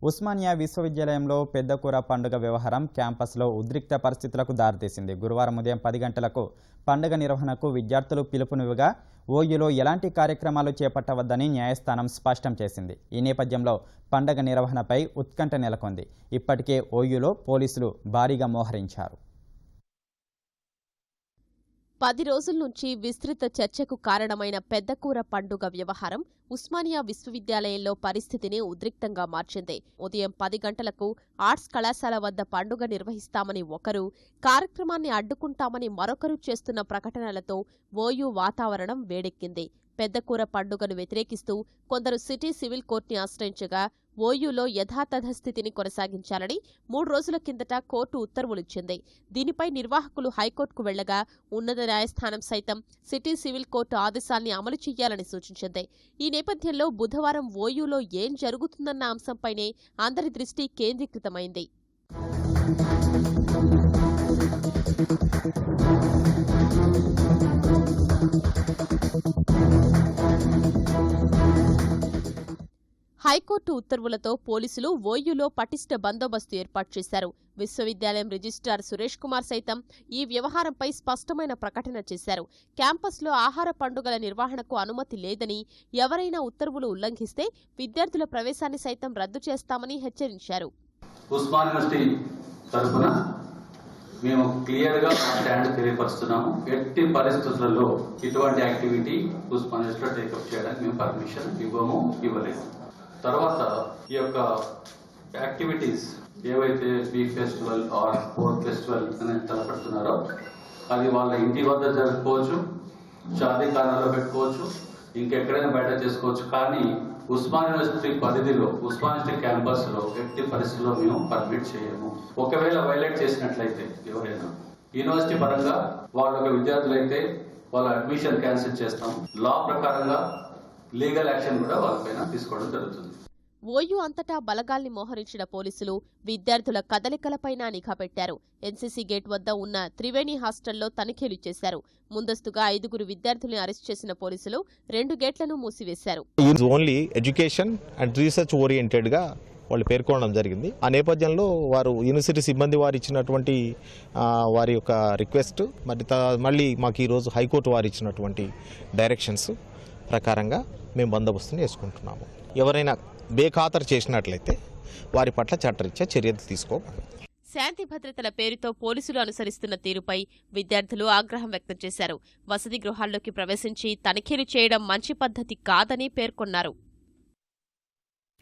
ఉస్మానియా విశ్వవిద్యాలయంలో పెద్దకూర పండుగ వ్యవహారం క్యాంపస్లో ఉద్రిక్త పరిస్థితులకు దారితీసింది. గురువారం ఉదయం 10 గంటలకు పండుగ నిర్వహణకు విద్యార్థులు పిలుపునివ్వగా ఓయూలో ఎలాంటి కార్యక్రమాలు చేపట్టవద్దని న్యాయస్థానం స్పష్టం చేసింది. ఈ నేపథ్యంలో పండుగ నిర్వహణపై ఉత్కంఠ నెలకొంది. ఇప్పటికే ఓయూలో పోలీసులు భారీగా మోహరించారు. 10 రోజుల నుంచి విస్తృత చర్చకు కారణమైన పెద్దకూర పండుగ వ్యవహారం ఉస్మానియా విశ్వవిద్యాలయంలో పరిస్థితిని ఉద్రిక్తంగా మార్చింది. ఉదయం 10 గంటలకు ఆర్ట్స్ కళాశాల వద్ద పండుగ నిర్వహిస్తామని ఒకరు, కార్యక్రమాన్ని అడ్డుకుంటామని మరొకరు చేస్తున్న ప్రకటనలతో ఓయూ వాతావరణం వేడెక్కింది. పెద్దకూర పండుగను వ్యతిరేకిస్తూ కొందరు సిటీ సివిల్ కోర్టుని ఆశ్రయించగా ఓయూలో యథాతథ స్థితిని కొనసాగించాలని 3 రోజుల కిందట కోర్టు ఉత్తర్వులిచ్చింది. దీనిపై నిర్వాహకులు హైకోర్టుకు వెళ్లగా ఉన్నత న్యాయస్థానం సైతం సిటీ సివిల్ కోర్టు ఆదేశాల్ని అమలు చేయాలని సూచించింది. ఈ నేపథ్యంలో బుధవారం ఓయూలో ఏం జరుగుతుందన్న అంశంపైనే అందరి దృష్టి కేంద్రీకృతమైంది. హైకోర్టు ఉత్తర్వులతో పోలీసులు ఓయూలో పటిష్ట బందోబస్తు ఏర్పాటు చేశారు. విశ్వవిద్యాలయం రిజిస్ట్రార్ సురేష్ కుమార్ సైతం ఈ వ్యవహారంపై స్పష్టమైన ప్రకటన చేశారు. క్యాంపస్లో ఆహార పండుగల నిర్వహణకు అనుమతి లేదని, ఎవరైనా ఉత్తర్వులు ఉల్లంఘిస్తే విద్యార్థుల ప్రవేశాన్ని సైతం రద్దు చేస్తామని హెచ్చరించారు. మేము క్లియర్ గా స్టాండ్ తెలియపరుస్తున్నాము. ఎట్టి పరిస్థితులలో ఇటువంటి యాక్టివిటీ ఉస్మానియాలో టేకప్ చేయడానికి మేము పర్మిషన్ ఇవ్వలేదు. తర్వాత ఈ యొక్క యాక్టివిటీస్ ఏవైతే bee festival or fourth festival అనేది తలపెడుతున్నారో అది వాళ్ళ ఇంటి వద్ద జరుపుకోవచ్చు, షాదీ ఖానాలో పెట్టుకోవచ్చు, ఇంకెక్కడైనా బయట చేసుకోవచ్చు. కానీ ఉస్మానియా యూనివర్సిటీ పరిధిలో ఉస్మానియా క్యాంపస్ లో ఎట్టి పరిస్థితుల్లో మేము పర్మిట్ చేయము. ఒకవేళ వైలేట్ చేసినట్లయితే ఎవరైనా యూనివర్సిటీ పరంగా వాళ్ళ విద్యార్థులైతే వాళ్ళ అడ్మిషన్ క్యాన్సిల్ చేస్తాం. లా ప్రకారంగా లీగల్ యాక్షన్ కూడా వాళ్ళపైన తీసుకోవడం జరుగుతుంది. ఓయూ అంతటా బలగాల్ని మోహరించిన పోలీసులు విద్యార్థుల కదలికలపైన నిఘా పెట్టారు. ఎన్సీసీ గేట్ వద్ద ఉన్న త్రివేణి హాస్టల్లో తనిఖీలు చేశారు. ముందస్తుగా 5 విద్యార్థుల్ని అరెస్ట్ చేసిన పోలీసులు 2 గేట్లను మూసివేశారు. Only education and research oriented గా వాళ్ళు పేర్కొనడం జరిగింది. ఆ నేపథ్యంలో వారు యూనివర్సిటీ సిబ్బంది వారు ఇచ్చినటువంటి వారి యొక్క రిక్వెస్ట్ మళ్ళీ మాకు ఈరోజు హైకోర్టు వారు ఇచ్చినటువంటి డైరెక్షన్స్ ప్రకారంగా మేము బందోబస్తుని వేసుకుంటున్నాము. ఎవరైనా బేఖాతరు చేసినట్లయితే వారి పట్ల చట్టరీత్యా చర్యలు తీసుకోవాలి. శాంతి భద్రతల పేరుతో పోలీసులు అనుసరిస్తున్న తీరుపై విద్యార్థులు ఆగ్రహం వ్యక్తం చేశారు. వసతి గృహాల్లోకి ప్రవేశించి తనిఖీలు చేయడం మంచి పద్ధతి కాదని పేర్కొన్నారు.